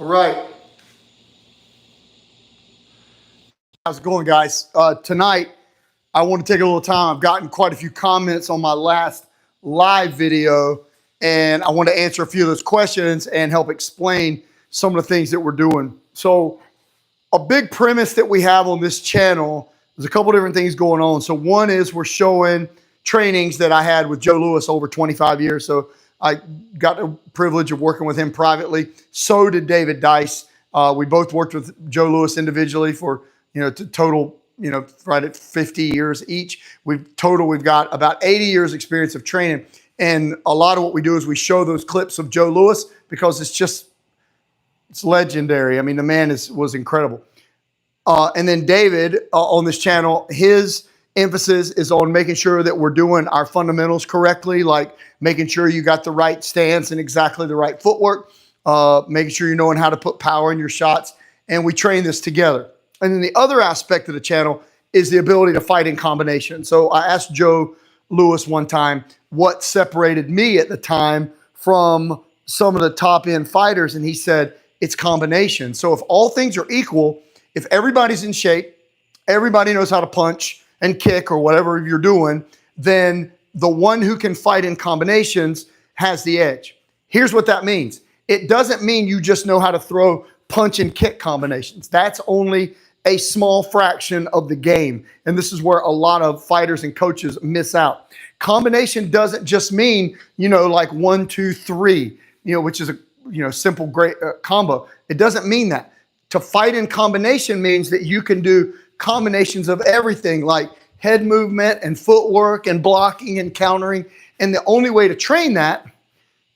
All right. How's it going, guys? Tonight, I want to take a little time. I've gotten quite a few comments on my last live video, and I want to answer a few of those questions and help explain some of the things that we're doing. So a big premise that we have on this channel, there's a couple different things going on. So one is we're showing trainings that I had with Joe Lewis over 25 years. So I got the privilege of working with him privately. So did David Dice. We both worked with Joe Lewis individually for, total, right at 50 years each. We've got about 80 years experience of training. And a lot of what we do is we show those clips of Joe Lewis because it's legendary. I mean, the man was incredible. And then David on this channel, his emphasis is on making sure that we're doing our fundamentals correctly, like making sure you got the right stance and exactly the right footwork, making sure you're knowing how to put power in your shots. And we train this together. And then the other aspect of the channel is the ability to fight in combination. So I asked Joe Lewis one time what separated me at the time from some of the top end fighters. And he said, it's combination. So if all things are equal, if everybody's in shape, everybody knows how to punch and kick or whatever you're doing, then the one who can fight in combinations has the edge. Here's what that means. It doesn't mean you just know how to throw punch and kick combinations. That's only a small fraction of the game. And this is where a lot of fighters and coaches miss out. Combination doesn't just mean, like 1, 2, 3, which is a simple, great combo. It doesn't mean that. To fight in combination means that you can do combinations of everything like head movement and footwork and blocking and countering. And the only way to train that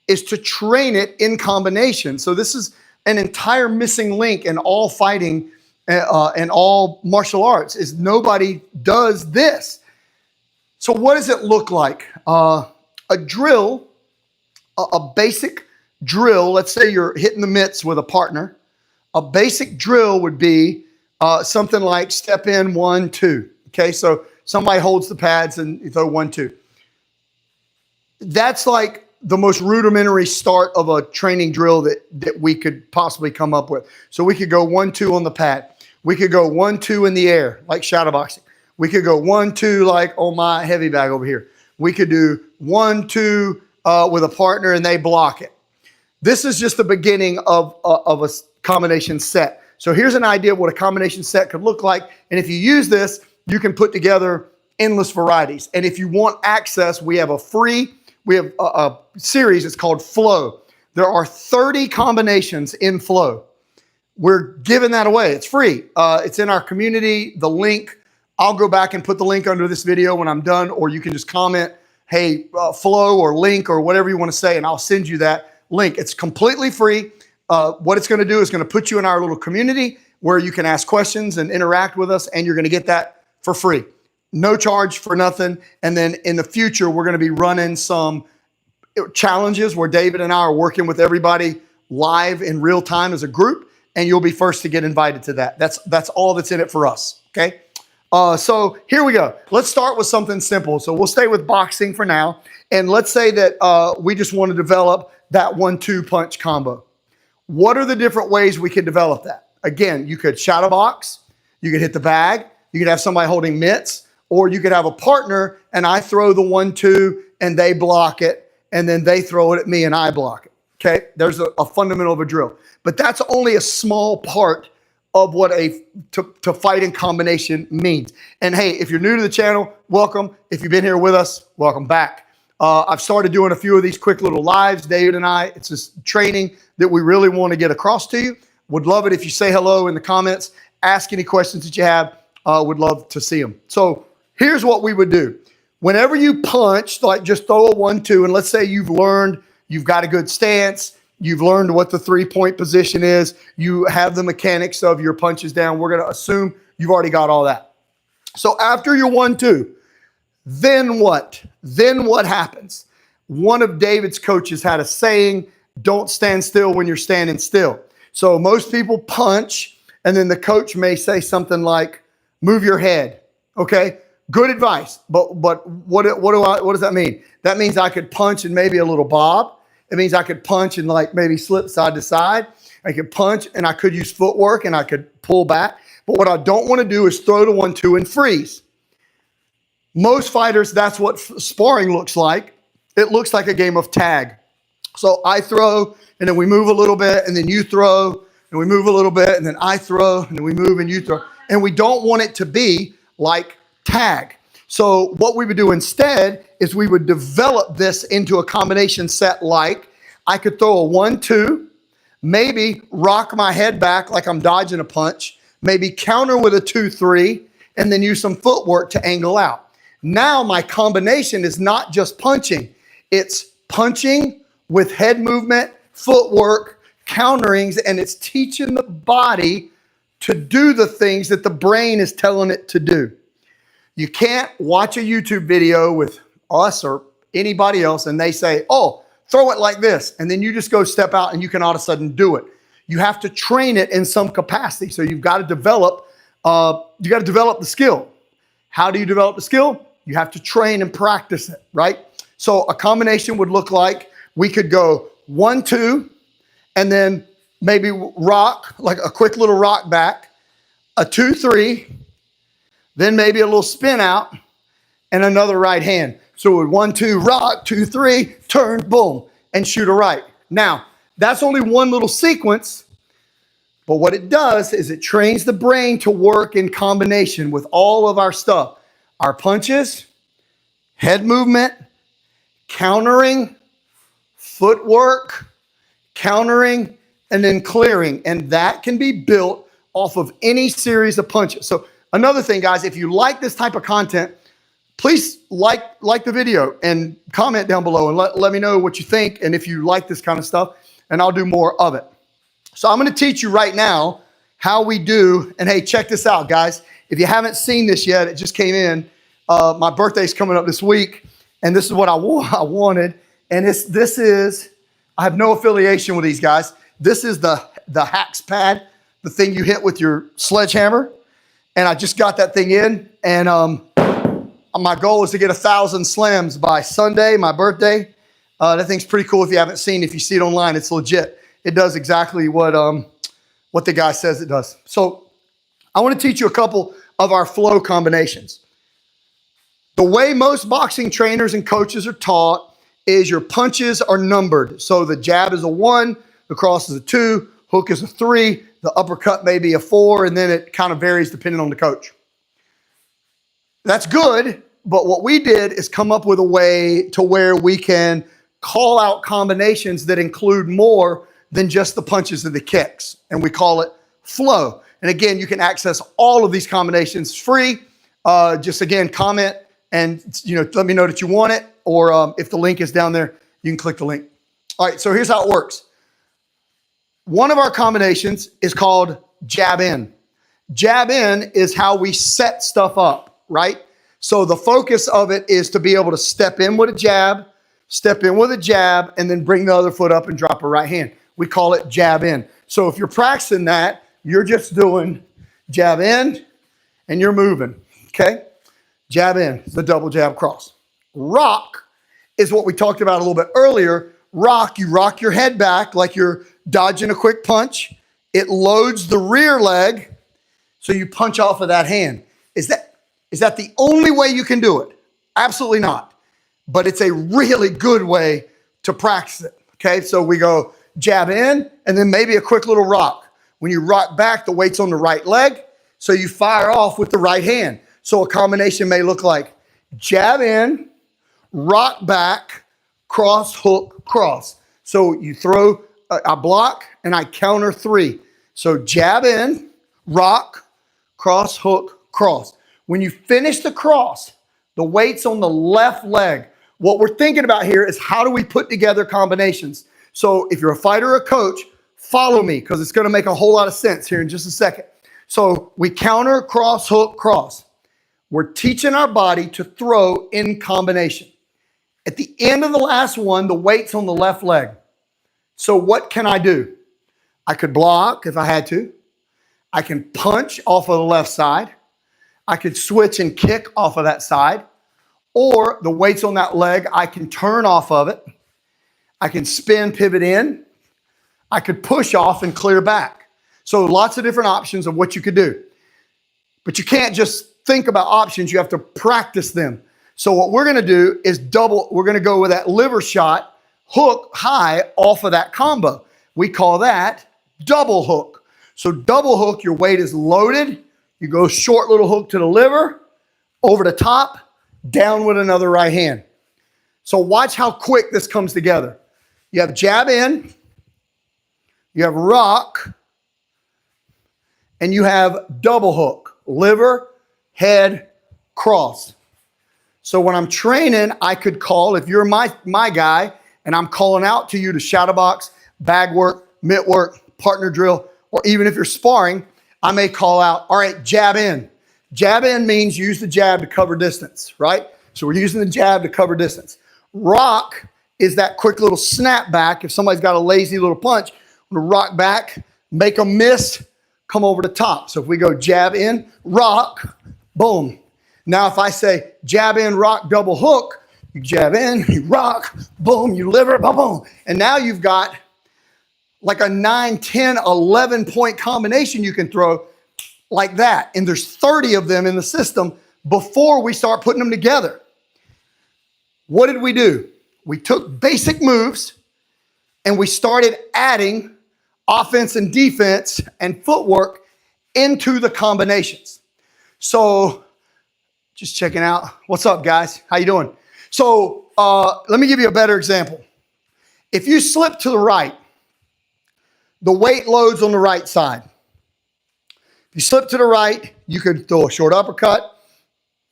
is to train it in combination. So this is an entire missing link in all fighting and all martial arts is nobody does this. So what does it look like? A drill, a basic drill, let's say you're hitting the mitts with a partner. A basic drill would be something like step in 1, 2. Okay, so somebody holds the pads and you throw 1, 2. That's like the most rudimentary start of a training drill that we could possibly come up with. So we could go 1, 2 on the pad. We could go 1, 2 in the air, like shadowboxing. We could go 1, 2 like on my heavy bag over here. We could do 1, 2 with a partner and they block it. This is just the beginning of a combination set. So here's an idea of what a combination set could look like. And if you use this, you can put together endless varieties. And if you want access, we have a series. It's called Flow. There are 30 combinations in Flow. We're giving that away. It's free. It's in our community. The link, I'll go back and put the link under this video when I'm done, or you can just comment, hey, Flow or link or whatever you want to say, and I'll send you that link. It's completely free. What it's going to do is going to put you in our little community where you can ask questions and interact with us, and you're going to get that for free. No charge for nothing. And then in the future, we're going to be running some challenges where David and I are working with everybody live in real time as a group, and you'll be first to get invited to that. That's all that's in it for us, okay? So here we go. Let's start with something simple. So we'll stay with boxing for now, and let's say that we just want to develop that 1, 2 punch combo. What are the different ways we could develop that? Again, you could shadow box, you could hit the bag, you could have somebody holding mitts, or you could have a partner and I throw the 1, 2 and they block it, and then they throw it at me and I block it. Okay, there's a fundamental of a drill. But that's only a small part of what to fight in combination means. And hey, if you're new to the channel, welcome. If you've been here with us, welcome back. I've started doing a few of these quick little lives, David and I. It's just training that we really want to get across to you. Would love it if you say hello in the comments, ask any questions that you have. Would love to see them. So here's what we would do. Whenever you punch, like just throw a 1, 2, and let's say you've got a good stance, you've learned what the 3-point position is, you have the mechanics of your punches down. We're going to assume you've already got all that. So after your 1, 2, then what? Then what happens? One of David's coaches had a saying, don't stand still when you're standing still. So most people punch, and then the coach may say something like, move your head. Okay, good advice. But what does that mean? That means I could punch and maybe a little bob. It means I could punch and like maybe slip side to side. I could punch, and I could use footwork, and I could pull back. But what I don't want to do is throw to 1-2 and freeze. Most fighters, that's what sparring looks like. It looks like a game of tag. So I throw, and then we move a little bit, and then you throw, and we move a little bit, and then I throw, and then we move and you throw. And we don't want it to be like tag. So what we would do instead is we would develop this into a combination set like I could throw a 1-2, maybe rock my head back like I'm dodging a punch, maybe counter with a 2-3, and then use some footwork to angle out. Now my combination is not just punching. It's punching with head movement, footwork, counterings, and it's teaching the body to do the things that the brain is telling it to do. You can't watch a YouTube video with us or anybody else and they say, oh, throw it like this. And then you just go step out and you can all of a sudden do it. You have to train it in some capacity. So you've got to develop, the skill. How do you develop the skill? You have to train and practice it, right? So a combination would look like we could go 1-2 and then maybe rock, like a quick little rock back, a 2-3, then maybe a little spin out and another right hand. So with 1-2, rock, 2-3, turn, boom, and shoot a right. Now, that's only one little sequence, but what it does is it trains the brain to work in combination with all of our stuff. Our punches, head movement, countering, footwork, countering, and then clearing. And that can be built off of any series of punches. So another thing, guys, if you like this type of content, please like the video and comment down below and let me know what you think and if you like this kind of stuff, and I'll do more of it. So I'm going to teach you right now how we do, and hey, check this out, guys. If you haven't seen this yet, it just came in. My birthday's coming up this week, and this is what I wanted. And this is, I have no affiliation with these guys. This is the hacks pad, the thing you hit with your sledgehammer. And I just got that thing in, and my goal is to get 1,000 slams by Sunday, my birthday. That thing's pretty cool if you haven't seen it. If you see it online, it's legit. It does exactly what the guy says it does. So I want to teach you a couple of our flow combinations. The way most boxing trainers and coaches are taught is your punches are numbered. So the jab is a 1, the cross is a 2, hook is a 3, the uppercut may be a 4, and then it kind of varies depending on the coach. That's good, but what we did is come up with a way to where we can call out combinations that include more than just the punches and the kicks, and we call it flow. And again, you can access all of these combinations free. Just again, comment and let me know that you want it, or if the link is down there, you can click the link. All right, so here's how it works. One of our combinations is called jab in. Jab in is how we set stuff up, right? So the focus of it is to be able to step in with a jab, step in with a jab, and then bring the other foot up and drop a right hand. We call it jab in. So if you're practicing that, you're just doing jab in and you're moving, okay? Jab in, the double jab cross. Rock is what we talked about a little bit earlier. Rock, you rock your head back like you're dodging a quick punch. It loads the rear leg, so you punch off of that hand. Is that the only way you can do it? Absolutely not. But it's a really good way to practice it, okay? So we go jab in, and then maybe a quick little rock. When you rock back, the weight's on the right leg, so you fire off with the right hand. So a combination may look like jab in, rock back, cross, hook, cross. So you throw, I block, and I counter 3. So jab in, rock, cross, hook, cross. When you finish the cross, the weight's on the left leg. What we're thinking about here is how do we put together combinations? So if you're a fighter or a coach, follow me because it's going to make a whole lot of sense here in just a second. So we counter, cross, hook, cross. We're teaching our body to throw in combination. At the end of the last one, the weight's on the left leg. So what can I do? I could block if I had to. I can punch off of the left side. I could switch and kick off of that side. Or the weight's on that leg, I can turn off of it. I can spin, pivot in. I could push off and clear back. So lots of different options of what you could do. But you can't just think about options. You have to practice them. So what we're going to do is we're going to go with that liver shot, hook high off of that combo. We call that double hook. So double hook, your weight is loaded. You go short little hook to the liver, over the top, down with another right hand. So watch how quick this comes together. You have jab in, you have rock, and you have double hook, liver, head, cross. So when I'm training, I could call, if you're my guy, and I'm calling out to you to shadow box, bag work, mitt work, partner drill, or even if you're sparring, I may call out, all right, jab in. Jab in means use the jab to cover distance, right? So we're using the jab to cover distance. Rock is that quick little snap back. If somebody's got a lazy little punch, I'm gonna rock back, make them miss, come over the top. So if we go jab in, rock, boom. Now if I say jab in, rock, double hook, you jab in, you rock, boom, you liver, boom, boom. And now you've got like a 9, 10, 11 point combination you can throw like that. And there's 30 of them in the system before we start putting them together. What did we do? We took basic moves and we started adding offense and defense and footwork into the combinations. So just checking out. What's up, guys? How you doing? So let me give you a better example. If you slip to the right, the weight loads on the right side. If you slip to the right, you could throw a short uppercut.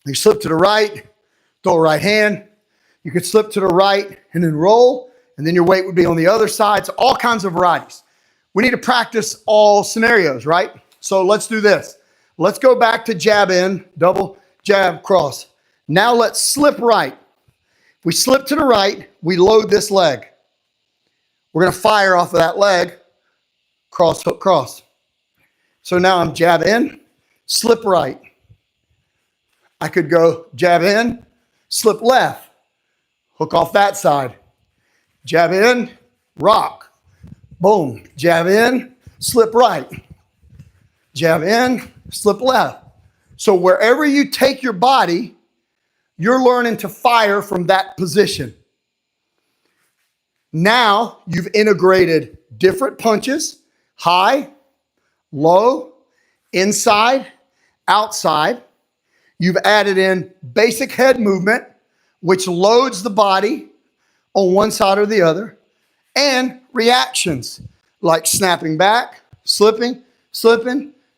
You slip to the right, throw a right hand. You could slip to the right and then roll, and then your weight would be on the other side. So all kinds of varieties. We need to practice all scenarios, right? So let's do this. Let's go back to jab in, double jab, cross. Now let's slip right. If we slip to the right, we load this leg. We're going to fire off of that leg, cross, hook, cross. So now I'm jab in, slip right. I could go jab in, slip left, hook off that side. Jab in, rock, boom. Jab in, slip right. Jab in, slip left. So wherever you take your body, you're learning to fire from that position. Now you've integrated different punches, high, low, inside, outside. You've added in basic head movement, which loads the body on one side or the other, and reactions like snapping back, slipping,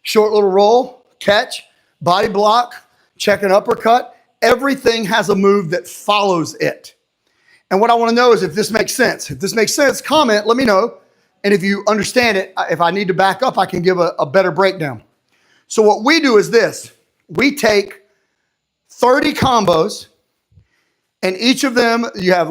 short little roll, catch, body block, check an uppercut. Everything has a move that follows it. And what I want to know is if this makes sense. If this makes sense, comment, let me know. And if you understand it, if I need to back up, I can give a better breakdown. So what we do is this. We take 30 combos, and each of them, you have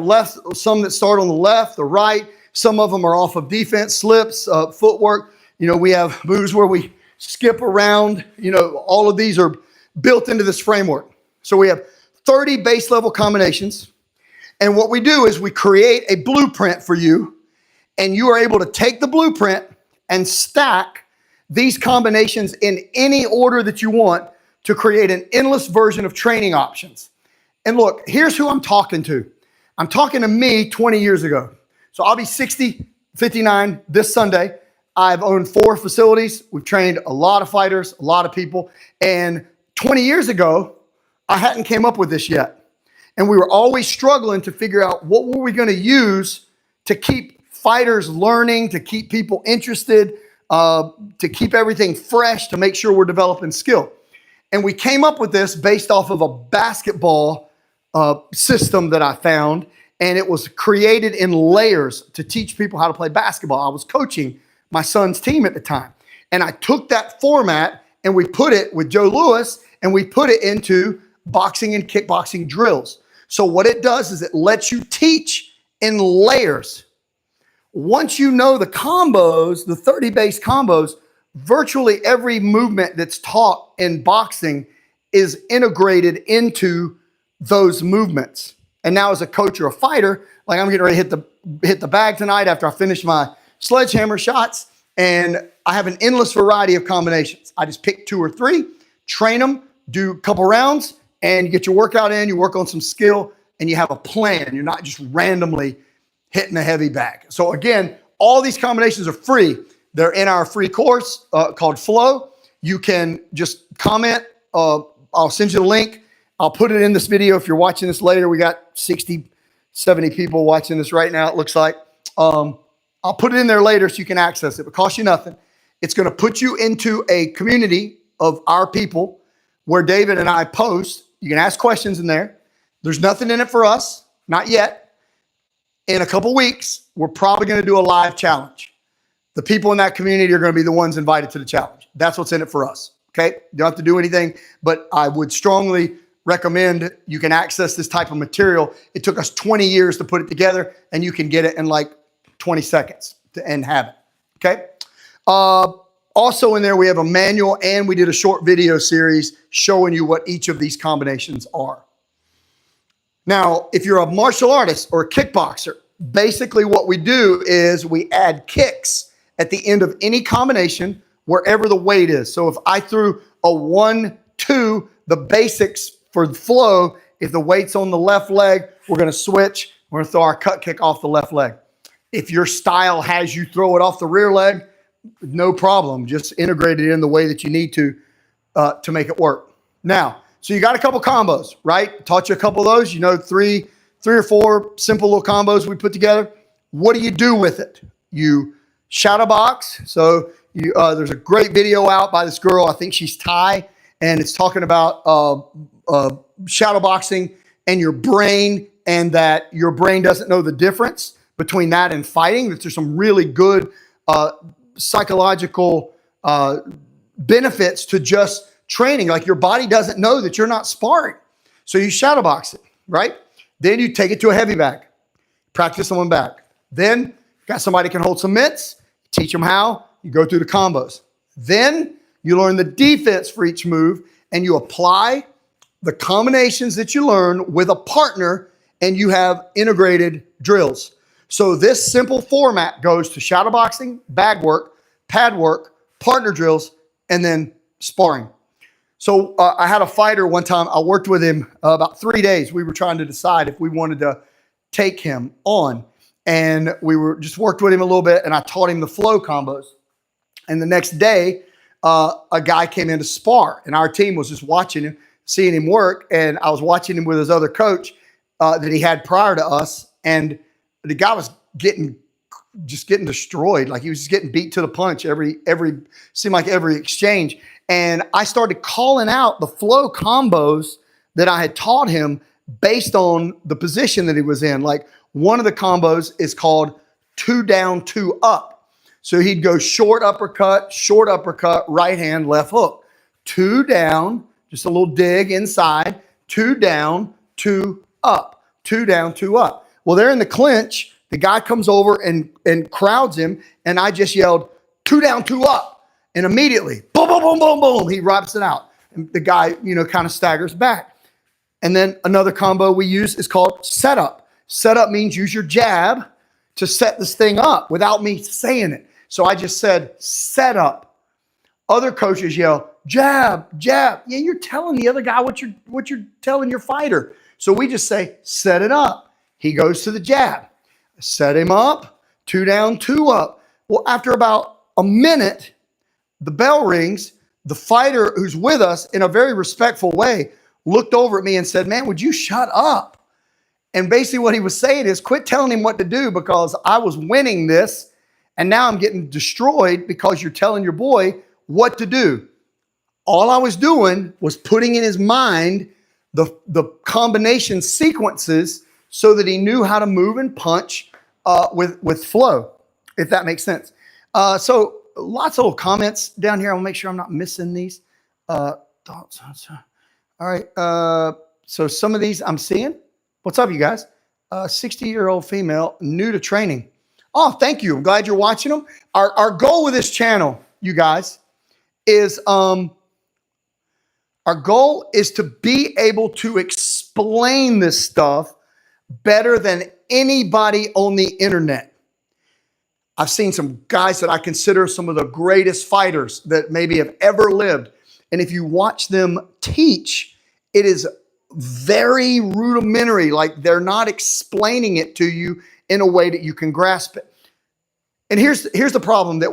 some that start on the left, the right. Some of them are off of defense, slips, footwork. You know, we have moves where we skip around. You know, all of these are built into this framework. So we have 30 base level combinations. And what we do is we create a blueprint for you, and you are able to take the blueprint and stack these combinations in any order that you want to create an endless version of training options. And look, here's who I'm talking to. I'm talking to me 20 years ago. So I'll be 59 this Sunday. I've owned 4 facilities. We've trained a lot of fighters, a lot of people. And 20 years ago, I hadn't came up with this yet. And we were always struggling to figure out what were we going to use to keep fighters learning, to keep people interested, to keep everything fresh, to make sure we're developing skill. And we came up with this based off of a basketball system that I found. And it was created in layers to teach people how to play basketball. I was coaching my son's team at the time. And I took that format and we put it with Joe Lewis and we put it into boxing and kickboxing drills. So what it does is it lets you teach in layers. Once you know the combos, the 30 base combos, virtually every movement that's taught in boxing is integrated into those movements. And now as a coach or a fighter, like I'm getting ready to hit the bag tonight after I finish my sledgehammer shots, and I have an endless variety of combinations. I just pick 2 or 3, train them, do a couple rounds, and you get your workout in, you work on some skill, and you have a plan. You're not just randomly hitting a heavy bag. So again, all these combinations are free. They're in our free course called Flow. You can just comment. I'll send you the link. I'll put it in this video if you're watching this later. We got 60, 70 people watching this right now, it looks like. I'll put it in there later so you can access it. It costs you nothing. It's going to put you into a community of our people where David and I post. You can ask questions in there. There's nothing in it for us, not yet. In a couple weeks, we're probably going to do a live challenge. The people in that community are going to be the ones invited to the challenge. That's what's in it for us, okay? You don't have to do anything, but I would strongly recommend you can access this type of material. It took us 20 years to put it together, and you can get it in like 20 seconds and have it, okay? Also in there, we have a manual, and we did a short video series showing you what each of these combinations are. Now, if you're a martial artist or a kickboxer, basically what we do is we add kicks at the end of any combination wherever the weight is. So if I threw a 1, 2, the basics for the flow, if the weight's on the left leg, we're going to switch. We're going to throw our cut kick off the left leg. If your style has you throw it off the rear leg, no problem. Just integrate it in the way that you need to make it work. Now, so you got a couple combos, right? Taught you a couple of those. You know, three or 4 simple little combos we put together. What do you do with it? You shadow box. So there's a great video out by this girl. I think she's Thai, and it's talking about shadow boxing and your brain, and that your brain doesn't know the difference between that and fighting. That there's some really good psychological benefits to just training. Like your body doesn't know that you're not sparring. So you shadow box it, right? Then you take it to a heavy bag, practice someone back. Then got somebody can hold some mitts, teach them how, you go through the combos. Then you learn the defense for each move, and you apply the combinations that you learn with a partner, and you have integrated drills. So this simple format goes to shadow boxing, bag work, pad work, partner drills, and then sparring. So I had a fighter one time. I worked with him about 3 days. We were trying to decide if we wanted to take him on. And we were just worked with him a little bit, and I taught him the flow combos. And the next day, a guy came in to spar, and our team was just watching him, seeing him work. And I was watching him with his other coach that he had prior to us. And the guy was getting destroyed. Like he was just getting beat to the punch seemed like every exchange. And I started calling out the flow combos that I had taught him based on the position that he was in. Like one of the combos is called 2 down, 2 up. So he'd go short uppercut, right hand, left hook. 2 down, just a little dig inside, 2 down, 2 up, 2 down, 2 up. Well, they're in the clinch. The guy comes over and crowds him, and I just yelled, 2 down, 2 up. And immediately, boom, boom, boom, boom, boom, he rips it out. And the guy, kind of staggers back. And then another combo we use is called setup. Setup means use your jab to set this thing up without me saying it. So I just said setup. Other coaches yell, jab, jab. Yeah, you're telling the other guy what you're telling your fighter. So we just say, set it up. He goes to the jab. Set him up, 2 down, 2 up. Well, after about a minute, the bell rings. The fighter who's with us, in a very respectful way, looked over at me and said, man, would you shut up? And basically what he was saying is, quit telling him what to do, because I was winning this, and now I'm getting destroyed because you're telling your boy what to do. All I was doing was putting in his mind the combination sequences so that he knew how to move and punch with flow, if that makes sense. So lots of little comments down here. I'll make sure I'm not missing these. Thoughts. All right. So some of these I'm seeing. What's up, you guys? 60-year-old female, new to training. Oh, thank you. I'm glad you're watching them. Our goal with this channel, you guys, is our goal is to be able to explain this stuff better than anybody on the internet. I've seen some guys that I consider some of the greatest fighters that maybe have ever lived. And if you watch them teach, it is very rudimentary. Like they're not explaining it to you in a way that you can grasp it. And here's the problem that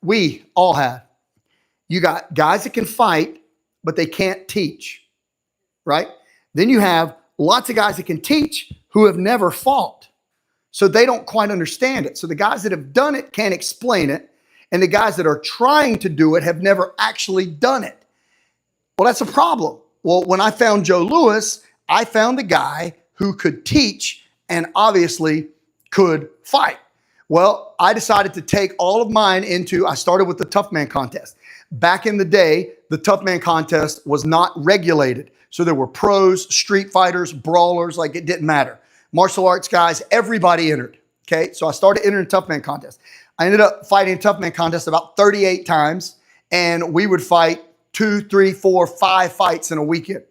we all have. You got guys that can fight, but they can't teach, right? Then you have lots of guys that can teach who have never fought. So they don't quite understand it. So the guys that have done it can't explain it. And the guys that are trying to do it have never actually done it. Well, that's a problem. Well, when I found Joe Louis, I found a guy who could teach and obviously could fight. Well, I decided to take all of mine I started with the Tough Man contest. Back in the day, the Tough Man contest was not regulated. So there were pros, street fighters, brawlers, like it didn't matter. Martial arts guys, everybody entered. Okay, so I started entering Tough Man contest. I ended up fighting Tough Man contest about 38 times, and we would fight 2, 3, 4, 5 fights in a weekend.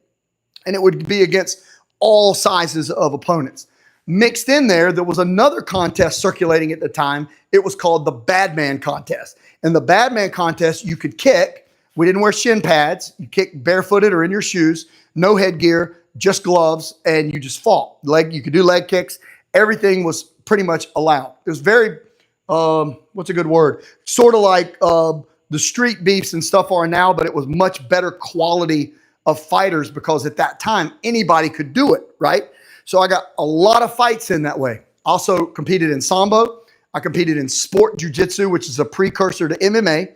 And it would be against all sizes of opponents. Mixed in there was another contest circulating at the time. It was called the Bad Man contest. In the Bad Man contest, you could kick. We didn't wear shin pads. You kick barefooted or in your shoes, no headgear, just gloves, and you just fought. You could do leg kicks. Everything was pretty much allowed. It was very, what's a good word? Sort of like the street beefs and stuff are now, but it was much better quality of fighters because at that time, anybody could do it, right? So I got a lot of fights in that way. Also competed in Sambo. I competed in sport jiu-jitsu, which is a precursor to MMA.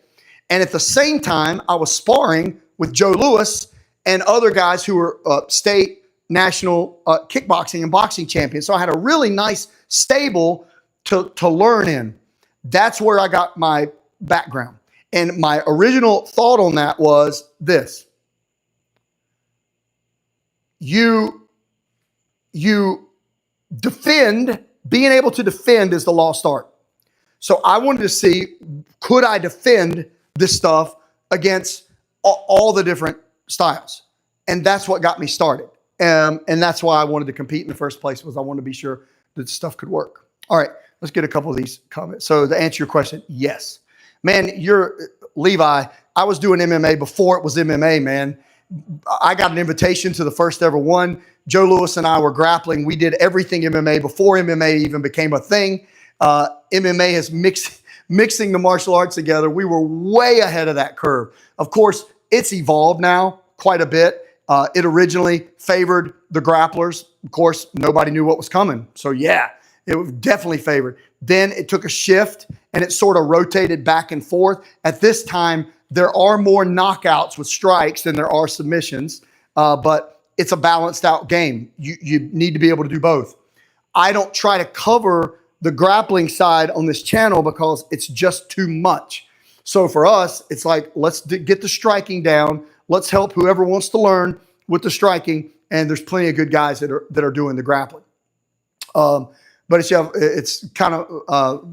And at the same time, I was sparring with Joe Louis and other guys who were state, national kickboxing and boxing champions. So I had a really nice stable to learn in. That's where I got my background. And my original thought on that was this. You defend, being able to defend is the lost art. So I wanted to see, could I defend this stuff against all the different styles? And that's what got me started. And that's why I wanted to compete in the first place, was I wanted to be sure that stuff could work. All right, let's get a couple of these comments. So to answer your question, yes. Man, Levi, I was doing MMA before it was MMA, man. I got an invitation to the first ever one. Joe Louis and I were grappling. We did everything MMA before MMA even became a thing. MMA is mixing the martial arts together. We were way ahead of that curve. Of course, it's evolved now quite a bit. It originally favored the grapplers. Of course, nobody knew what was coming. So yeah, it was definitely favored. Then it took a shift and it sort of rotated back and forth. At this time, there are more knockouts with strikes than there are submissions, but it's a balanced out game. You need to be able to do both. I don't try to cover the grappling side on this channel because it's just too much. So for us, it's like, let's get the striking down. Let's help whoever wants to learn with the striking. And there's plenty of good guys that are doing the grappling. But it's kind of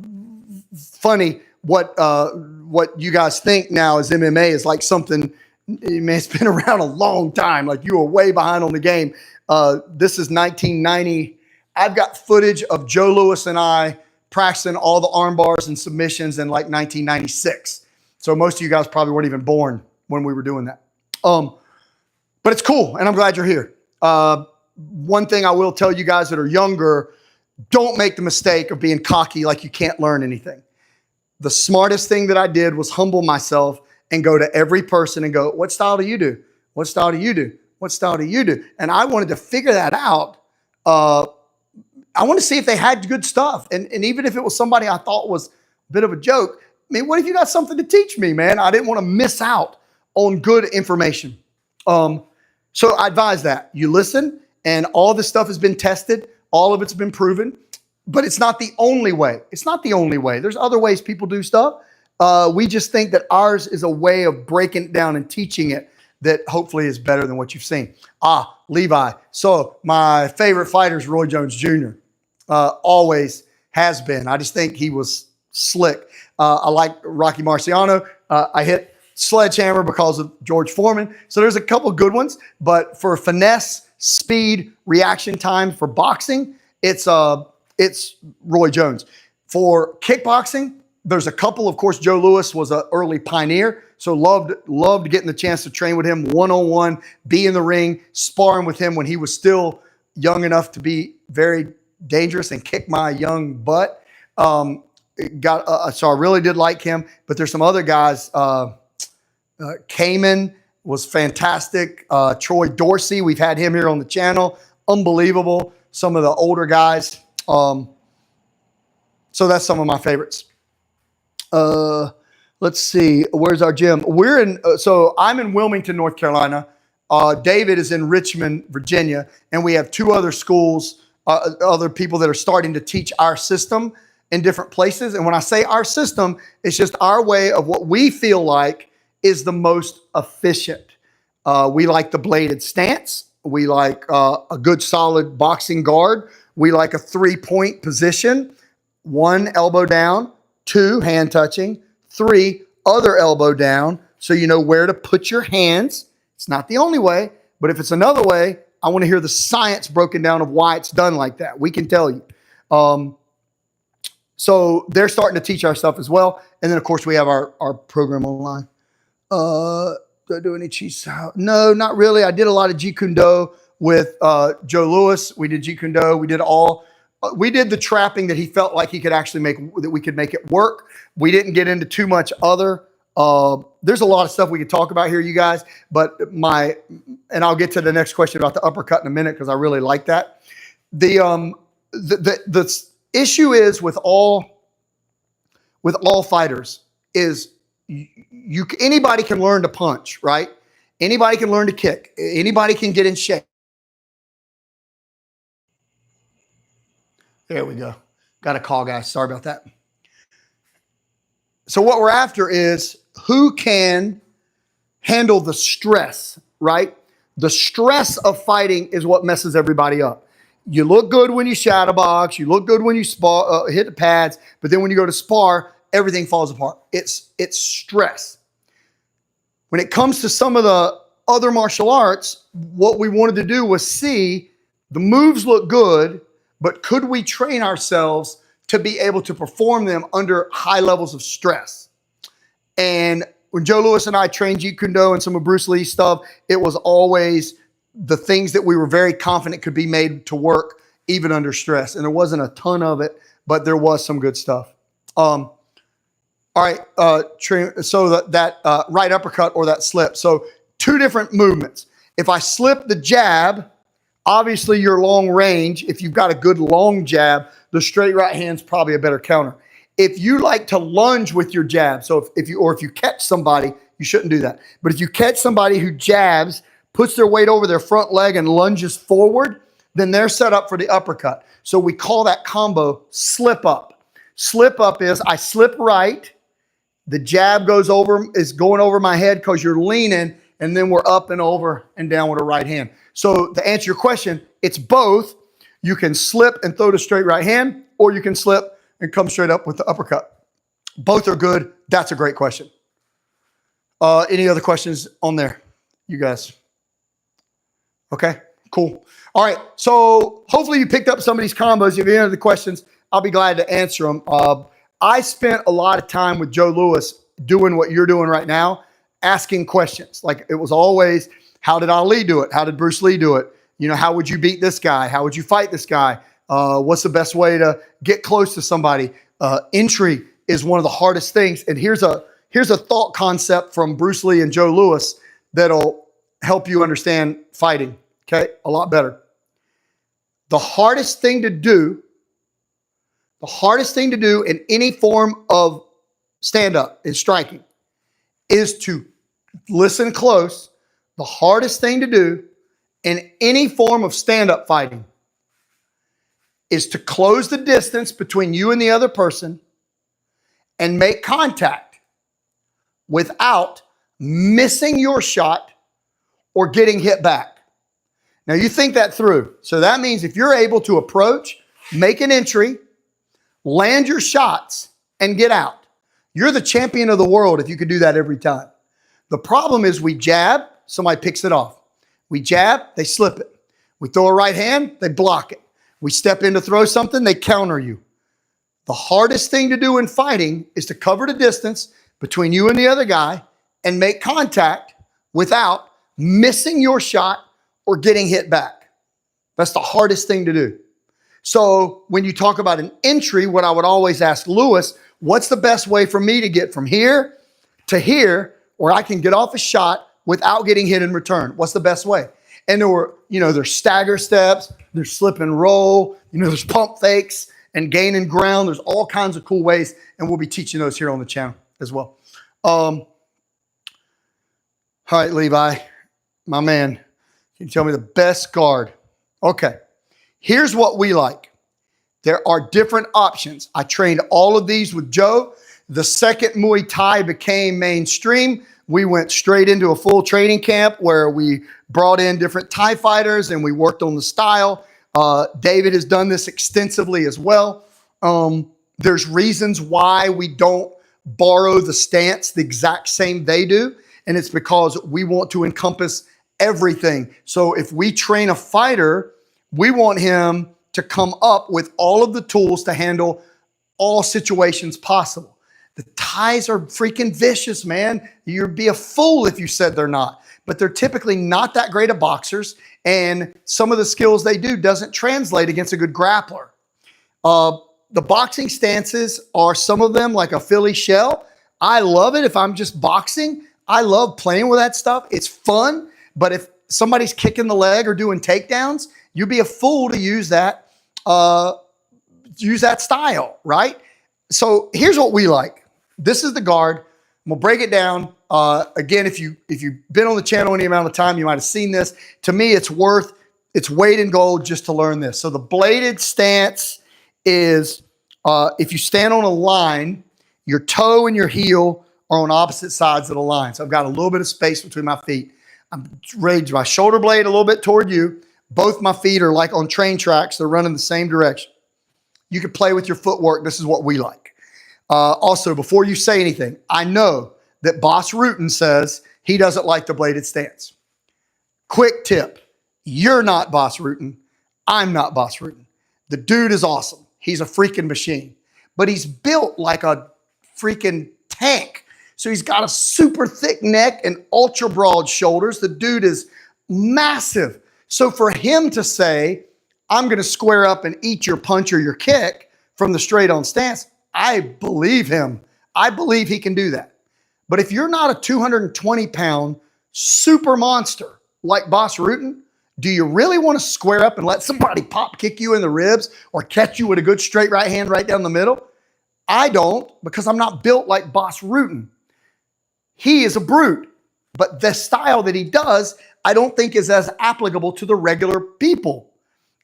funny what you guys think now is MMA is like something, man, it's been around a long time. Like you were way behind on the game. This is 1990. I've got footage of Joe Louis and I practicing all the arm bars and submissions in like 1996. So most of you guys probably weren't even born when we were doing that. But it's cool, and I'm glad you're here. One thing I will tell you guys that are younger, don't make the mistake of being cocky like you can't learn anything. The smartest thing that I did was humble myself and go to every person and go, what style do you do? What style do you do? What style do you do? And I wanted to figure that out. I want to see if they had good stuff. And even if it was somebody I thought was a bit of a joke, I mean, what if you got something to teach me, man? I didn't want to miss out on good information. So I advise that you listen, and all this stuff has been tested. All of it's been proven, but it's not the only way. It's not the only way. There's other ways people do stuff. We just think that ours is a way of breaking it down and teaching it that hopefully is better than what you've seen. Levi. So my favorite fighter is Roy Jones Jr. Always has been. I just think he was slick. I like Rocky Marciano. I hit Sledgehammer because of George Foreman. So there's a couple good ones, but for finesse, speed, reaction time for boxing, it's Roy Jones. For kickboxing, there's a couple. Of course, Joe Louis was an early pioneer, so loved getting the chance to train with him one-on-one, be in the ring, sparring with him when he was still young enough to be very dangerous and kick my young butt. So I really did like him. But there's some other guys. Cayman was fantastic. Troy Dorsey, we've had him here on the channel. Unbelievable. Some of the older guys. So that's some of my favorites. Let's see. Where's our gym? We're in. So I'm in Wilmington, North Carolina. David is in Richmond, Virginia, and we have two other schools, other people that are starting to teach our system in different places. And when I say our system, it's just our way of what we feel like is the most efficient. We like the bladed stance. We like a good solid boxing guard. We like a 3-point position. 1, elbow down. 2, hand touching. 3, other elbow down. So you know where to put your hands. It's not the only way, but if it's another way, I want to hear the science broken down of why it's done like that. We can tell you. So they're starting to teach our stuff as well. And then, of course, we have our program online. Do I do any cheese? No, not really. I did a lot of Jeet Kune Do with Joe Louis. We did Jeet Kune Do. We did the trapping that he felt like he could actually that we could make it work. We didn't get into too much other. There's a lot of stuff we could talk about here, you guys. But and I'll get to the next question about the uppercut in a minute because I really like that. The issue is with all fighters is anybody can learn to punch, right? Anybody can learn to kick. Anybody can get in shape. There we go. Got a call, guys. Sorry about that. So what we're after is who can handle the stress, right? The stress of fighting is what messes everybody up. You look good when you shadow box. You look good when you hit the pads. But then when you go to spar, everything falls apart. It's stress. When it comes to some of the other martial arts, what we wanted to do was see the moves look good, but could we train ourselves to be able to perform them under high levels of stress? And when Joe Louis and I trained Jeet Kune Do and some of Bruce Lee's stuff, it was always the things that we were very confident could be made to work even under stress. And there wasn't a ton of it, but there was some good stuff. All right, so that right uppercut or that slip. So 2 different movements. If I slip the jab, obviously your long range, if you've got a good long jab, the straight right hand's probably a better counter. If you like to lunge with your jab, so if you catch somebody, you shouldn't do that. But if you catch somebody who jabs, puts their weight over their front leg and lunges forward, then they're set up for the uppercut. So we call that combo slip up. Slip up is I slip right, the jab is going over my head because you're leaning, and then we're up and over and down with a right hand. So to answer your question, it's both. You can slip and throw the straight right hand, or you can slip and come straight up with the uppercut. Both are good. That's a great question. Any other questions on there, you guys? Okay, cool. All right, so hopefully you picked up some of these combos. If you have any other questions, I'll be glad to answer them. I spent a lot of time with Joe Louis doing what you're doing right now, asking questions. Like it was always, how did Ali do it? How did Bruce Lee do it? You know, how would you beat this guy? How would you fight this guy? What's the best way to get close to somebody? Entry is one of the hardest things. And here's a thought concept from Bruce Lee and Joe Louis that'll help you understand fighting, okay, a lot better. The hardest thing to do in any form of stand-up is striking, is to listen close. The hardest thing to do in any form of stand-up fighting is to close the distance between you and the other person and make contact without missing your shot or getting hit back. Now you think that through. So that means if you're able to approach, make an entry, land your shots, and get out, you're the champion of the world if you could do that every time. The problem is we jab, somebody picks it off. We jab, they slip it. We throw a right hand, they block it. We step in to throw something, they counter you. The hardest thing to do in fighting is to cover the distance between you and the other guy and make contact without missing your shot or getting hit back. That's the hardest thing to do. So when you talk about an entry, what I would always ask Lewis, what's the best way for me to get from here to here where I can get off a shot without getting hit in return? What's the best way? And there's stagger steps, there's slip and roll, there's pump fakes and gaining ground. There's all kinds of cool ways, and we'll be teaching those here on the channel as well. All right, Levi, my man, can you tell me the best guard? Okay, here's what we like. There are different options. I trained all of these with Joe. The second Muay Thai became mainstream, we went straight into a full training camp where we brought in different Thai fighters and we worked on the style. David has done this extensively as well. There's reasons why we don't borrow the stance the exact same they do, and it's because we want to encompass everything. So if we train a fighter, we want him to come up with all of the tools to handle all situations possible. The Thais are freaking vicious, man. You'd be a fool if you said they're not. But they're typically not that great of boxers, and some of the skills they do doesn't translate against a good grappler. The boxing stances are some of them like a Philly shell. I love it if I'm just boxing. I love playing with that stuff. It's fun, but if somebody's kicking the leg or doing takedowns, you'd be a fool to use that style, right? So here's what we like. This is the guard. We'll break it down. Again, if you've been on the channel any amount of time, you might have seen this. To me, it's worth its weight in gold just to learn this. So the bladed stance is if you stand on a line, your toe and your heel are on opposite sides of the line. So I've got a little bit of space between my feet. I'm raised my shoulder blade a little bit toward you. Both my feet are like on train tracks. They're running the same direction. You can play with your footwork. This is what we like. Also, before you say anything, I know that Boss Rutan says he doesn't like the bladed stance. Quick tip. You're not Boss Rutan. I'm not Boss Rutan. The dude is awesome. He's a freaking machine. But he's built like a freaking tank. So he's got a super thick neck and ultra broad shoulders. The dude is massive. So for him to say, I'm going to square up and eat your punch or your kick from the straight on stance, I believe him. I believe he can do that. But if you're not a 220-pound super monster like Boss Rutan, do you really want to square up and let somebody pop kick you in the ribs or catch you with a good straight right hand right down the middle? I don't, because I'm not built like Boss Rutan. He is a brute, but the style that he does, I don't think is as applicable to the regular people,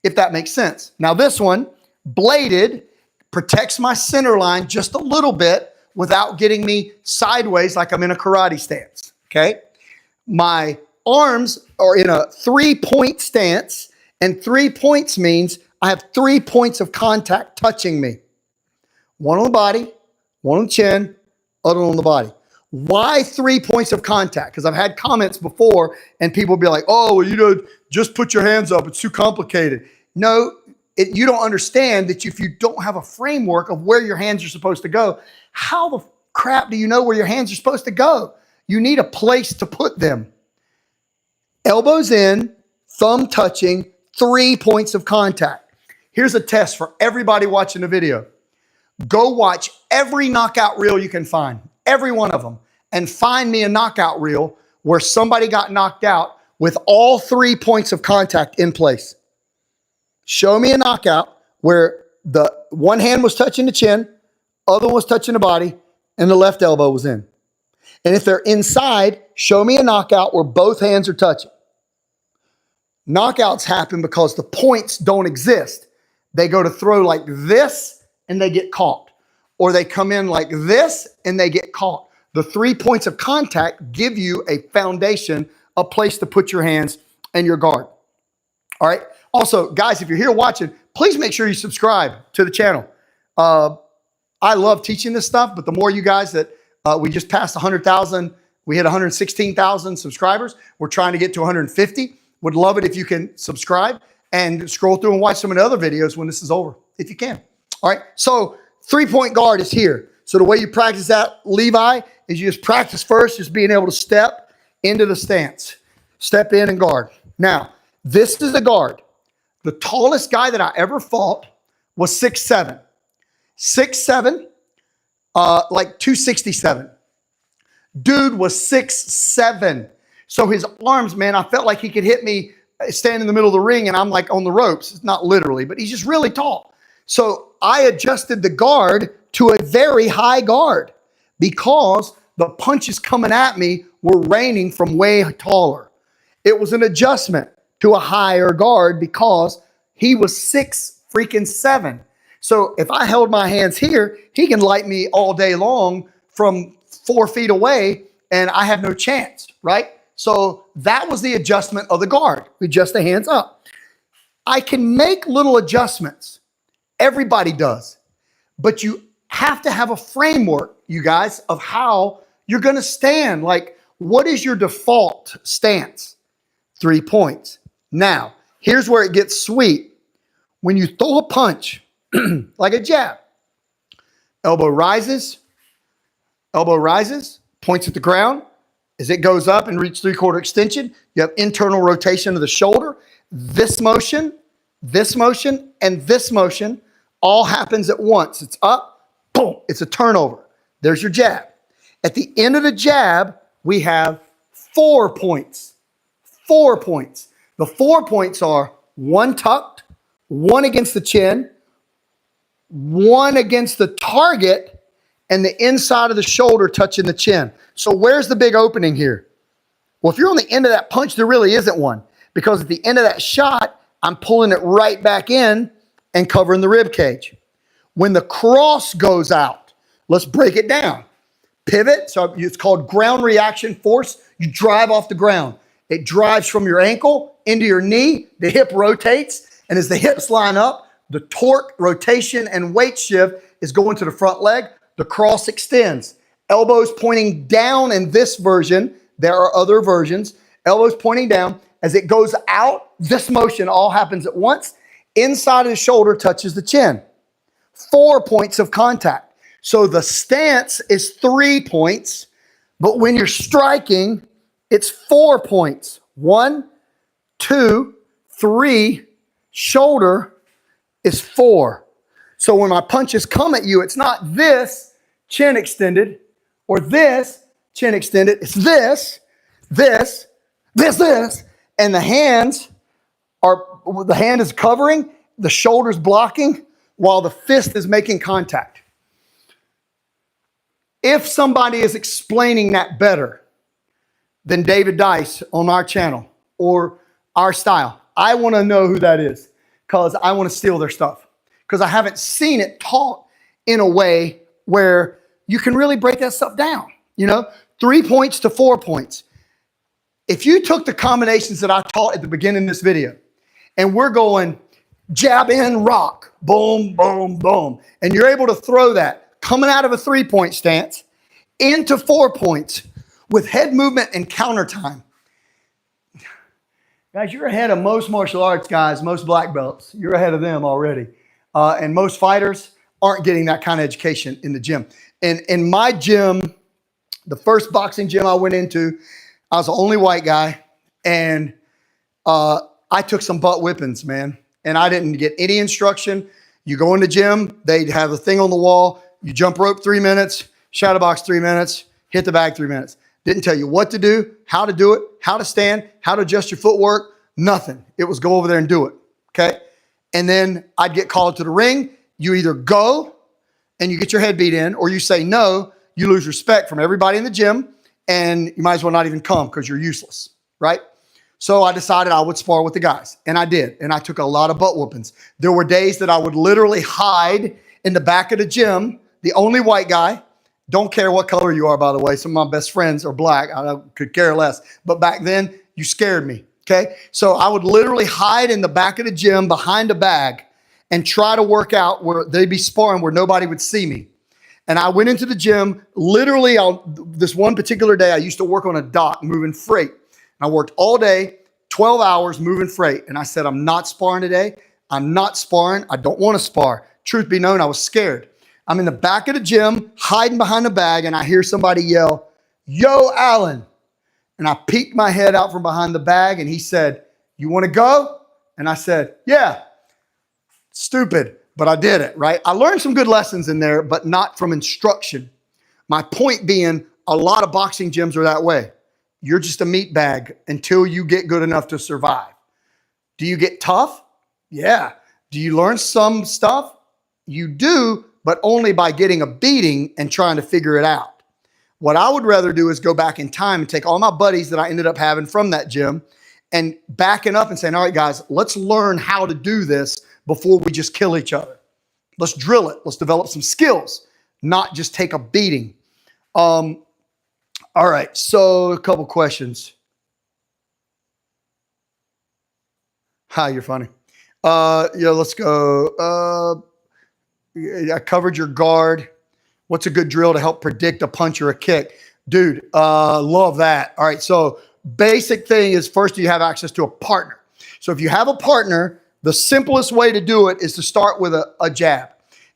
if that makes sense. Now this one, bladed, protects my center line just a little bit without getting me sideways like I'm in a karate stance, okay? My arms are in a 3-point stance, and 3 points means I have 3 points of contact touching me. One on the body, one on the chin, other on the body. Why 3 points of contact? Because I've had comments before and people be like, oh, well, just put your hands up. It's too complicated. No, you don't understand that if you don't have a framework of where your hands are supposed to go, how the crap do you know where your hands are supposed to go? You need a place to put them. Elbows in, thumb touching, 3 points of contact. Here's a test for everybody watching the video. Go watch every knockout reel you can find, every one of them, and find me a knockout reel where somebody got knocked out with all 3 points of contact in place. Show me a knockout where the one hand was touching the chin, other was touching the body, and the left elbow was in. And if they're inside, show me a knockout where both hands are touching. Knockouts happen because the points don't exist. They go to throw like this and they get caught. Or they come in like this and they get caught. The 3 points of contact give you a foundation, a place to put your hands and your guard. All right. Also, guys, if you're here watching, please make sure you subscribe to the channel. I love teaching this stuff, but the more you guys that we just passed 100,000, we hit 116,000 subscribers. We're trying to get to 150. Would love it if you can subscribe and scroll through and watch some of the other videos when this is over, if you can. All right. So 3-point guard is here. So the way you practice that, Levi, is you just practice first, just being able to step into the stance. Step in and guard. Now, this is the guard. The tallest guy that I ever fought was 6'7". 6'7", like 267. Dude was 6'7". So his arms, man, I felt like he could hit me stand in the middle of the ring and I'm like on the ropes. It's not literally, but he's just really tall. So I adjusted the guard to a very high guard because the punches coming at me were raining from way taller. It was an adjustment to a higher guard because he was 6'7". So if I held my hands here, he can light me all day long from 4 feet away and I have no chance, right? So that was the adjustment of the guard. We adjust the hands up. I can make little adjustments. Everybody does. But you have to have a framework, you guys, of how you're going to stand. Like, what is your default stance? 3 points. Now, here's where it gets sweet. When you throw a punch, like a jab, elbow rises, points at the ground. As it goes up and reaches 3/4 extension, you have internal rotation of the shoulder. This motion, and this motion all happens at once. It's up, boom, it's a turnover. There's your jab. At the end of the jab, we have 4 points. 4 points. The 4 points are 1 tucked, 1 against the chin, 1 against the target, and the inside of the shoulder touching the chin. So where's the big opening here? Well, if you're on the end of that punch, there really isn't one, because at the end of that shot, I'm pulling it right back in and covering the rib cage. When the cross goes out, let's break it down. Pivot, so it's called ground reaction force. You drive off the ground. It drives from your ankle into your knee. The hip rotates, and as the hips line up, the torque, rotation, and weight shift is going to the front leg. The cross extends. Elbows pointing down in this version. There are other versions. Elbows pointing down. As it goes out, this motion all happens at once. Inside of the shoulder touches the chin. 4 points of contact. So the stance is 3 points, but when you're striking, it's 4 points. 1, 2, 3, shoulder is 4. So when my punches come at you, it's not this chin extended or this chin extended. It's this, and the hand is covering, the shoulder's blocking, while the fist is making contact. If somebody is explaining that better than David Dice on our channel or our style, I want to know who that is, because I want to steal their stuff. Because I haven't seen it taught in a way where you can really break that stuff down. 3 points to 4 points. If you took the combinations that I taught at the beginning of this video, and we're going jab in, rock, boom, boom, boom, and you're able to throw that coming out of a 3-point stance into 4 points with head movement and counter time. Guys, you're ahead of most martial arts guys, most black belts. You're ahead of them already. And most fighters aren't getting that kind of education in the gym. And in my gym, the first boxing gym I went into, I was the only white guy. And I took some butt whippings, man. And I didn't get any instruction. You go in the gym, they'd have a thing on the wall. You jump rope 3 minutes, shadow box 3 minutes, hit the bag 3 minutes. Didn't tell you what to do, how to do it, how to stand, how to adjust your footwork, nothing. It was go over there and do it, okay? And then I'd get called to the ring. You either go and you get your head beat in, or you say no, you lose respect from everybody in the gym, and you might as well not even come because you're useless, right? So I decided I would spar with the guys, and I did. And I took a lot of butt whoopings. There were days that I would literally hide in the back of the gym, the only white guy. Don't care what color you are, by the way. Some of my best friends are black. I could care less. But back then, you scared me, okay? So I would literally hide in the back of the gym behind a bag and try to work out where they'd be sparring where nobody would see me. And I went into the gym, literally this one particular day, I used to work on a dock moving freight. And I worked all day, 12 hours moving freight. And I said, I'm not sparring today. I'm not sparring. I don't want to spar. Truth be known, I was scared. I'm in the back of the gym, hiding behind the bag, and I hear somebody yell, "Yo, Alan." And I peeked my head out from behind the bag, and he said, "You want to go?" And I said, "Yeah." Stupid, but I did it, right? I learned some good lessons in there, but not from instruction. My point being, a lot of boxing gyms are that way. You're just a meat bag until you get good enough to survive. Do you get tough? Yeah. Do you learn some stuff? You do, but only by getting a beating and trying to figure it out. What I would rather do is go back in time and take all my buddies that I ended up having from that gym and backing up and saying, all right, guys, let's learn how to do this before we just kill each other. Let's drill it. Let's develop some skills, not just take a beating. All right, so a couple questions. Hi, you're funny. Let's go. I covered your guard. What's a good drill to help predict a punch or a kick? Dude, love that. All right, so basic thing is first you have access to a partner. So if you have a partner, the simplest way to do it is to start with a jab.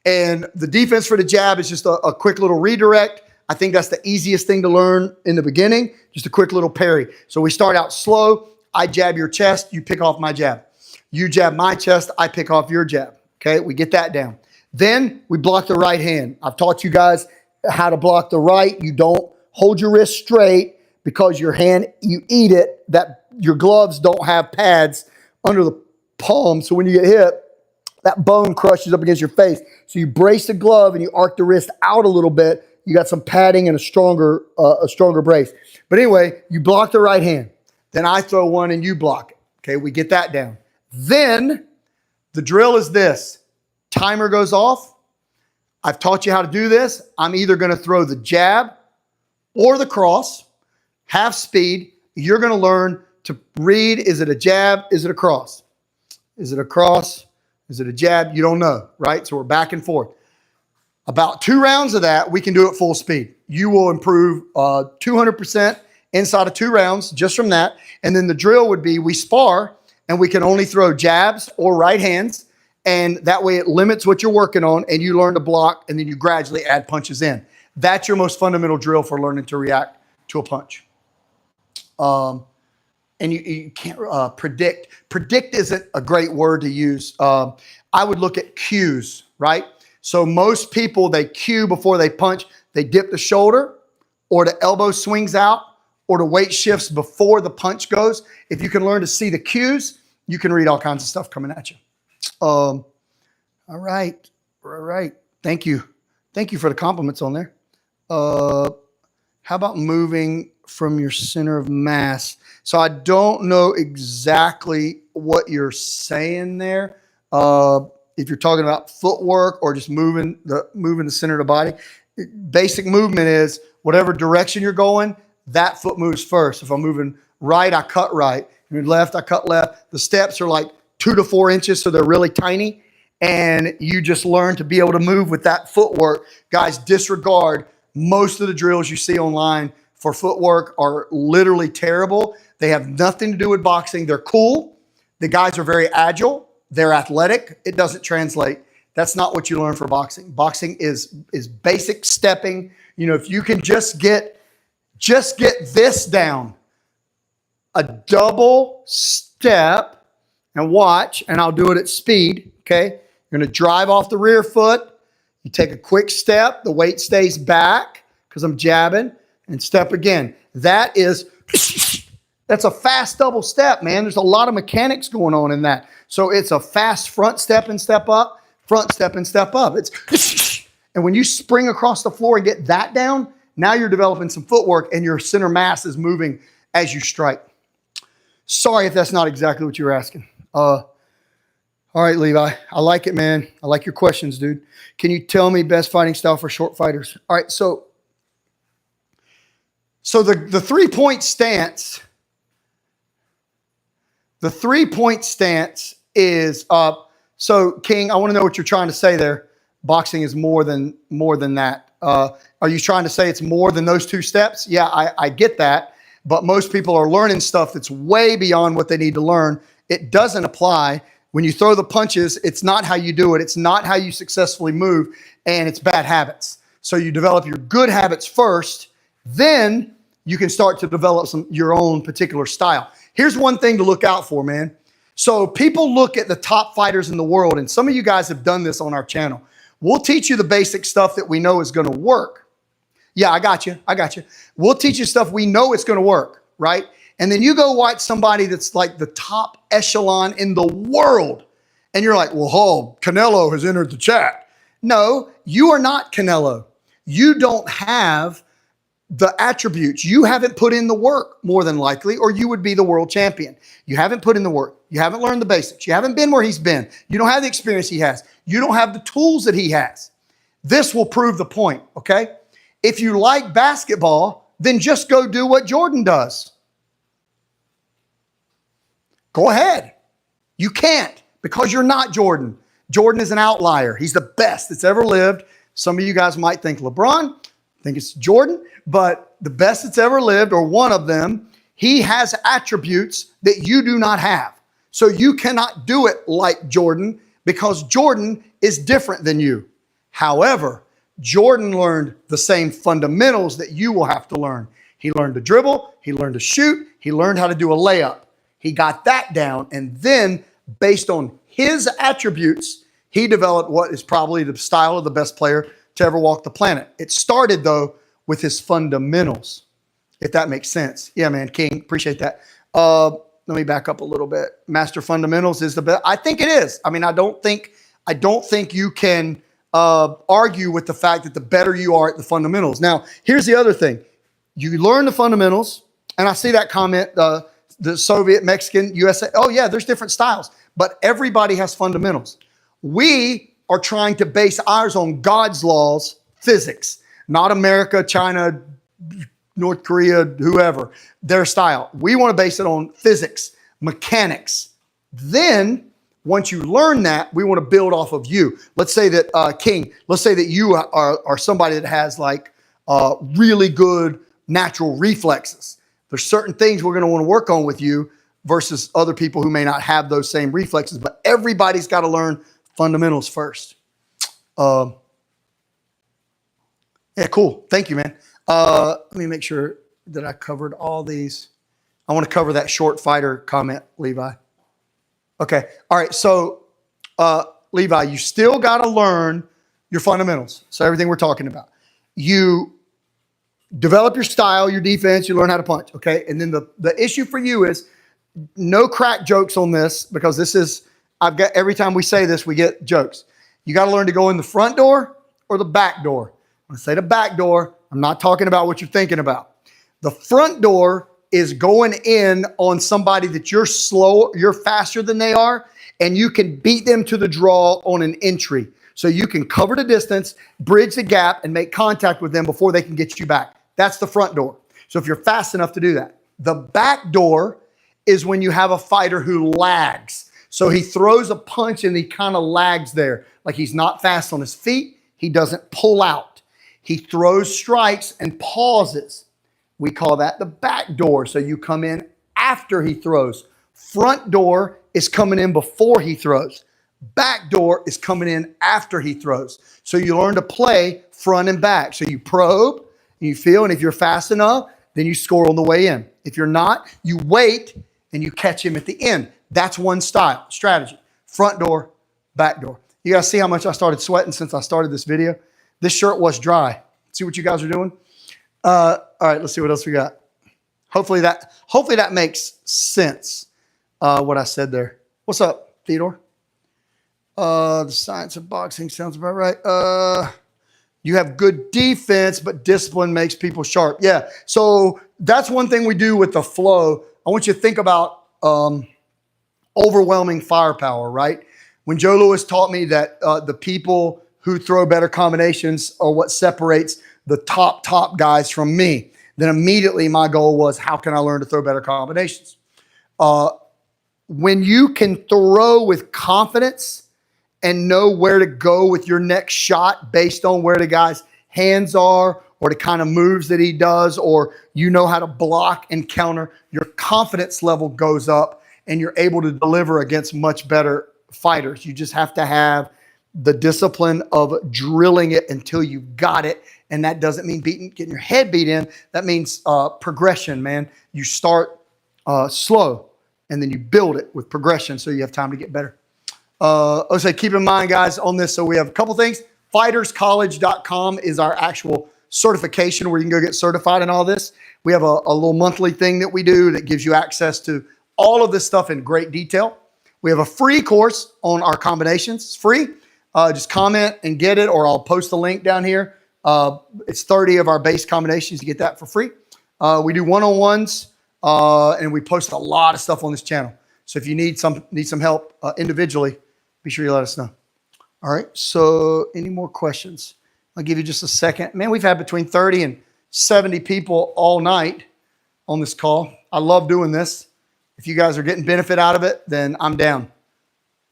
And the defense for the jab is just a quick little redirect. I think that's the easiest thing to learn in the beginning, just a quick little parry. So we start out slow. I jab your chest, you pick off my jab. You jab my chest, I pick off your jab. Okay, we get that down. Then we block the right hand. I've taught you guys how to block the right. You don't hold your wrist straight because your hand, you eat it, that your gloves don't have pads under the palm. So when you get hit, that bone crushes up against your face. So you brace the glove and you arc the wrist out a little bit. You got some padding and a stronger brace. But anyway, you block the right hand. Then I throw one and you block it. Okay, we get that down. Then the drill is this. Timer goes off. I've taught you how to do this. I'm either going to throw the jab or the cross, half speed. You're going to learn to read, is it a jab? Is it a cross? Is it a cross? Is it a jab? You don't know, right? So we're back and forth. About 2 rounds of that, we can do it full speed. You will improve 200% inside of 2 rounds just from that. And then the drill would be we spar and we can only throw jabs or right hands. And that way it limits what you're working on and you learn to block and then you gradually add punches in. That's your most fundamental drill for learning to react to a punch. And you can't predict. Predict isn't a great word to use. I would look at cues, right? So most people, they cue before they punch. They dip the shoulder or the elbow swings out or the weight shifts before the punch goes. If you can learn to see the cues, you can read all kinds of stuff coming at you. All right. Thank you. Thank you for the compliments on there. How about moving from your center of mass? So I don't know exactly what you're saying there. If you're talking about footwork or just moving the center of the body, basic movement is whatever direction you're going, that foot moves first. If I'm moving right, I cut right. Moving left, I cut left. The steps are like 2 to 4 inches, so they're really tiny. And you just learn to be able to move with that footwork. Guys, disregard most of the drills you see online for footwork are literally terrible. They have nothing to do with boxing. They're cool. The guys are very agile. They're athletic. It doesn't translate. That's not what you learn for boxing. Boxing is basic stepping. You know, if you can just get this down, a double step, and watch, and I'll do it at speed, okay? You're gonna drive off the rear foot. You take a quick step. The weight stays back because I'm jabbing, and step again. That's a fast double step, man. There's a lot of mechanics going on in that. So it's a fast front step and step up, front step and step up. And when you spring across the floor and get that down, now you're developing some footwork and your center mass is moving as you strike. Sorry if that's not exactly what you were asking. All right, Levi. I like it, man. I like your questions, dude. Can you tell me best fighting style for short fighters? All right, so the 3-point stance, is so King, I want to know what you're trying to say there. Boxing is more than that. Are you trying to say it's more than those 2 steps? Yeah, I get that. But most people are learning stuff that's way beyond what they need to learn. It doesn't apply. When you throw the punches, it's not how you do it. It's not how you successfully move, and it's bad habits. So you develop your good habits first, then you can start to develop your own particular style. Here's one thing to look out for, man. So people look at the top fighters in the world, and some of you guys have done this on our channel. We'll teach you the basic stuff that we know is going to work. Yeah, I got you. We'll teach you stuff we know it's going to work, right? And then you go watch somebody that's like the top echelon in the world, and you're like, well, Canelo has entered the chat. No, you are not Canelo. You don't have the attributes. You haven't put in the work, more than likely, or you would be the world champion. You haven't put in the work. You haven't learned the basics. You haven't been where he's been. You don't have the experience he has. You don't have the tools that he has. This will prove the point, okay? If you like basketball, then just go do what Jordan does. Go ahead. You can't, because you're not Jordan. Jordan is an outlier. He's the best that's ever lived. Some of you guys might think LeBron, think it's Jordan, but the best that's ever lived, or one of them, he has attributes that you do not have. So you cannot do it like Jordan, because Jordan is different than you. However, Jordan learned the same fundamentals that you will have to learn. He learned to dribble, he learned to shoot, he learned how to do a layup. He got that down, and then based on his attributes, he developed what is probably the style of the best player to ever walk the planet. It started, though, with his fundamentals, if that makes sense. Yeah, man, King, appreciate that. Let me back up a little bit. Master fundamentals is the best. I think it is. I mean, I don't think you can argue with the fact that the better you are at the fundamentals. Now, here's the other thing. You learn the fundamentals, and I see that comment, the Soviet, Mexican, USA. Oh, yeah, there's different styles, but everybody has fundamentals. We are trying to base ours on God's laws, physics, not America, China, North Korea, whoever, their style. We want to base it on physics, mechanics. Then, once you learn that, we want to build off of you. Let's say that, King, let's say that you are somebody that has like really good natural reflexes. There's certain things we're going to want to work on with you versus other people who may not have those same reflexes, but everybody's got to learn fundamentals first. Yeah, cool. Thank you, man. Let me make sure that I covered all these. I want to cover that short fighter comment, Levi. Okay. All right. So, Levi, you still got to learn your fundamentals. So everything we're talking about. You develop your style, your defense, you learn how to punch. Okay. And then the issue for you is no crack jokes on this, because this is, every time we say this, we get jokes. You got to learn to go in the front door or the back door. When I say the back door, I'm not talking about what you're thinking about. The front door is going in on somebody that you're faster than they are, and you can beat them to the draw on an entry. So you can cover the distance, bridge the gap, and make contact with them before they can get you back. That's the front door. So if you're fast enough to do that. The back door is when you have a fighter who lags. So he throws a punch and he kind of lags there. Like he's not fast on his feet. He doesn't pull out. He throws strikes and pauses. We call that the back door. So you come in after he throws. Front door is coming in before he throws. Back door is coming in after he throws. So you learn to play front and back. So you probe, and you feel, and if you're fast enough, then you score on the way in. If you're not, you wait and you catch him at the end. That's one style, strategy. Front door, back door. You guys see how much I started sweating since I started this video? This shirt was dry. See what you guys are doing? All right, let's see what else we got. Hopefully that makes sense, what I said there. What's up, Theodore? The science of boxing sounds about right. You have good defense, but discipline makes people sharp. Yeah, so that's one thing we do with the flow. I want you to think about overwhelming firepower, right? When Joe Louis taught me that the people who throw better combinations are what separates the top guys from me, then immediately my goal was, how can I learn to throw better combinations? When you can throw with confidence and know where to go with your next shot based on where the guy's hands are or the kind of moves that he does, or you know how to block and counter, your confidence level goes up and you're able to deliver against much better fighters. You just have to have the discipline of drilling it until you got it. And that doesn't mean getting your head beat in. That means progression, man. You start slow and then you build it with progression so you have time to get better. Also, keep in mind, guys, on this, so we have a couple things. Fighterscollege.com is our actual certification where you can go get certified in all this. We have a little monthly thing that we do that gives you access to all of this stuff in great detail. We have a free course on our combinations. It's free. Just comment and get it, or I'll post the link down here. It's 30 of our base combinations. You get that for free. We do one-on-ones, and we post a lot of stuff on this channel. So if you need some help individually, be sure you let us know. All right, so any more questions? I'll give you just a second. Man, we've had between 30 and 70 people all night on this call. I love doing this. If you guys are getting benefit out of it, then I'm down.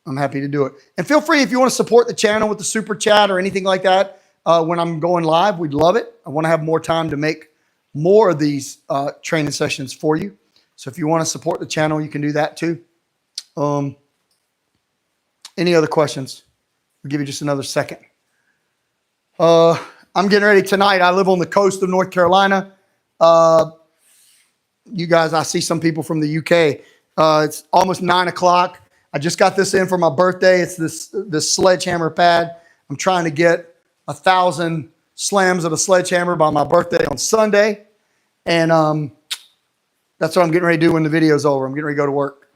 I'm happy to do it. And feel free if you want to support the channel with the super chat or anything like that when I'm going live. We'd love it. I want to have more time to make more of these training sessions for you. So if you want to support the channel, you can do that too. Any other questions? I'll give you just another second. I'm getting ready tonight. I live on the coast of North Carolina. You guys, I see some people from the UK. It's almost 9 o'clock. I just got this in for my birthday. It's this sledgehammer pad. I'm trying to get 1,000 slams of a sledgehammer by my birthday on Sunday. And that's what I'm getting ready to do when the video's over. I'm getting ready to go to work.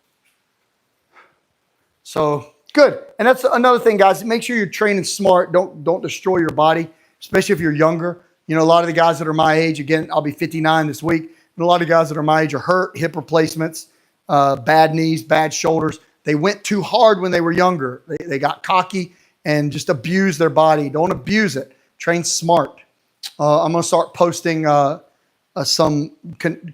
So good. And that's another thing, guys. Make sure you're training smart. Don't destroy your body, especially if you're younger. You know, a lot of the guys that are my age, again, I'll be 59 this week. And a lot of guys that are my age are hurt, hip replacements, bad knees, bad shoulders. They went too hard when they were younger. They got cocky and just abused their body. Don't abuse it. Train smart. I'm going to start posting some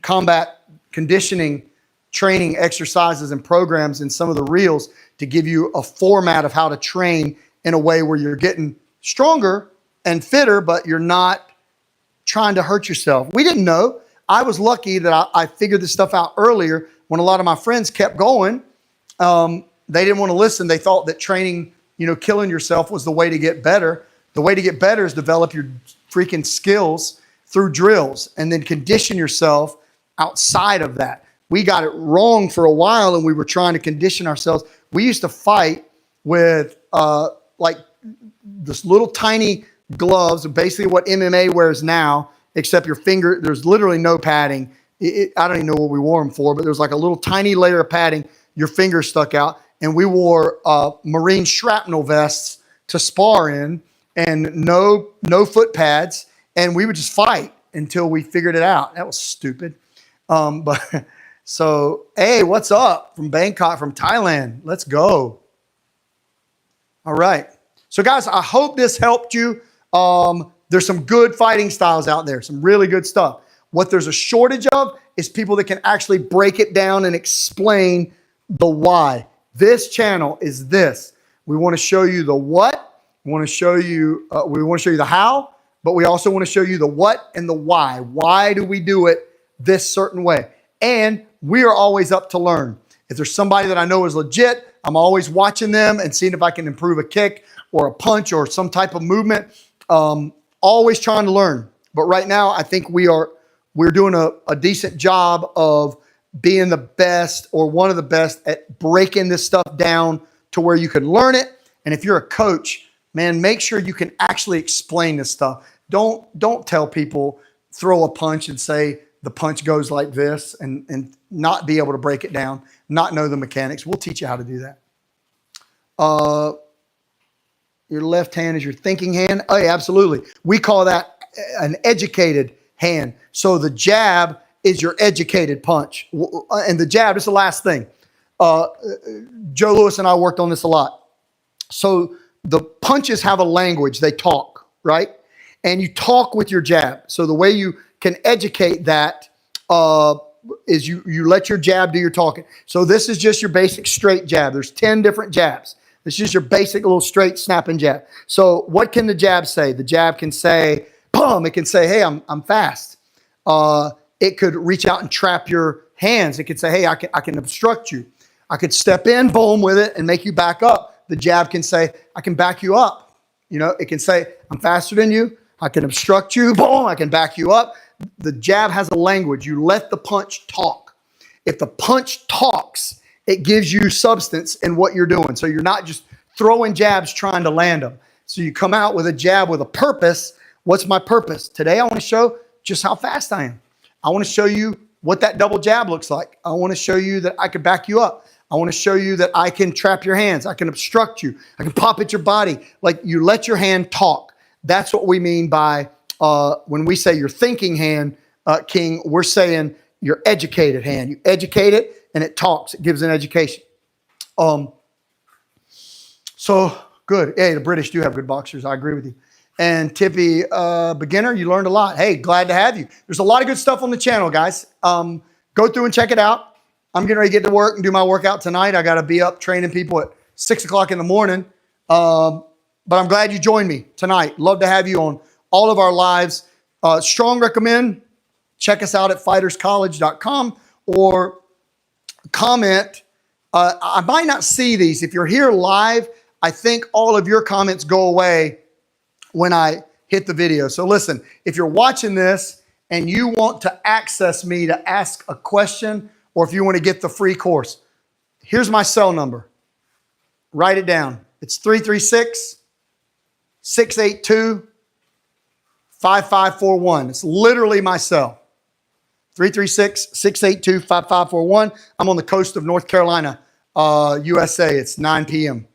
combat conditioning training exercises and programs in some of the reels to give you a format of how to train in a way where you're getting stronger and fitter, but you're not trying to hurt yourself. We didn't know. I was lucky that I figured this stuff out earlier when a lot of my friends kept going. They didn't want to listen. They thought that training, killing yourself was the way to get better. The way to get better is develop your freaking skills through drills and then condition yourself outside of that. We got it wrong for a while and we were trying to condition ourselves. We used to fight with like this little tiny gloves, basically what MMA wears now, except your finger, there's literally no padding. I don't even know what we wore them for, but there's like a little tiny layer of padding. Your fingers stuck out. And we wore marine shrapnel vests to spar in and no foot pads. And we would just fight until we figured it out. That was stupid. So, hey, what's up from Bangkok, from Thailand? Let's go. All right. So, guys, I hope this helped you. There's some good fighting styles out there, some really good stuff. What there's a shortage of is people that can actually break it down and explain the why. This channel is this. We want to show you the what. We want to show you the how, but we also want to show you the what and the why. Why do we do it this certain way? And we are always up to learn. If there's somebody that I know is legit, I'm always watching them and seeing if I can improve a kick or a punch or some type of movement. Always trying to learn. But right now, I think we're doing a decent job of being the best or one of the best at breaking this stuff down to where you can learn it. And if you're a coach, man, make sure you can actually explain this stuff. Don't tell people, throw a punch and say the punch goes like this and not be able to break it down, not know the mechanics. We'll teach you how to do that. Your left hand is your thinking hand. Oh, yeah, absolutely. We call that an educated hand. So the jab is your educated punch. And the jab is the last thing. Joe Lewis and I worked on this a lot. So the punches have a language. They talk, right? And you talk with your jab. So the way you can educate that is you let your jab do your talking. So this is just your basic straight jab. There's 10 different jabs. This is your basic little straight snapping jab. So what can the jab say? The jab can say, boom. It can say, hey, I'm fast. It could reach out and trap your hands. It could say, hey, I can obstruct you. I could step in, boom, with it and make you back up. The jab can say, I can back you up. You know, it can say, I'm faster than you. I can obstruct you. Boom, I can back you up. The jab has a language. You let the punch talk. If the punch talks, it gives you substance in what you're doing. So you're not just throwing jabs trying to land them. So you come out with a jab with a purpose. What's my purpose? Today I want to show just how fast I am. I want to show you what that double jab looks like. I want to show you that I can back you up. I want to show you that I can trap your hands. I can obstruct you. I can pop at your body. Like, you let your hand talk. That's what we mean by when we say your thinking hand, King, we're saying your educated hand. You educate it and it talks. It gives an education. So good. Hey, the British do have good boxers. I agree with you. And Tippy, beginner, you learned a lot. Hey, glad to have you. There's a lot of good stuff on the channel, guys. Go through and check it out. I'm getting ready to get to work and do my workout tonight. I got to be up training people at 6 o'clock in the morning. But I'm glad you joined me tonight. Love to have you on all of our lives. Strong recommend. Check us out at fighterscollege.com or comment. I might not see these. If you're here live, I think all of your comments go away when I hit the video. So listen, if you're watching this and you want to access me to ask a question, or if you want to get the free course, here's my cell number. Write it down. It's 336-682-5541. It's literally my cell. 336-682-5541. I'm on the coast of North Carolina, USA. It's 9 p.m.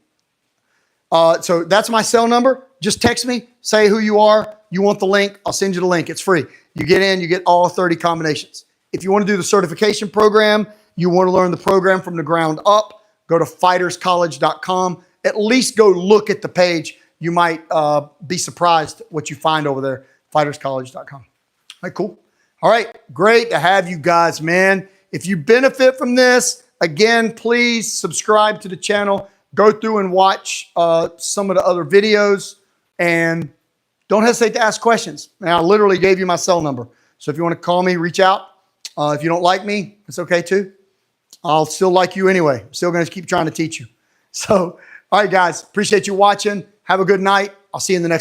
So that's my cell number. Just text me, say who you are. You want the link, I'll send you the link. It's free. You get in, you get all 30 combinations. If you want to do the certification program, you want to learn the program from the ground up, go to fighterscollege.com. At least go look at the page. You might be surprised what you find over there, fighterscollege.com. All right, cool. All right, great to have you guys, man. If you benefit from this, again, please subscribe to the channel. Go through and watch some of the other videos. And don't hesitate to ask questions. And I literally gave you my cell number. So if you want to call me, reach out. If you don't like me, it's okay too. I'll still like you anyway. I'm still going to keep trying to teach you. So, all right, guys, appreciate you watching. Have a good night. I'll see you in the next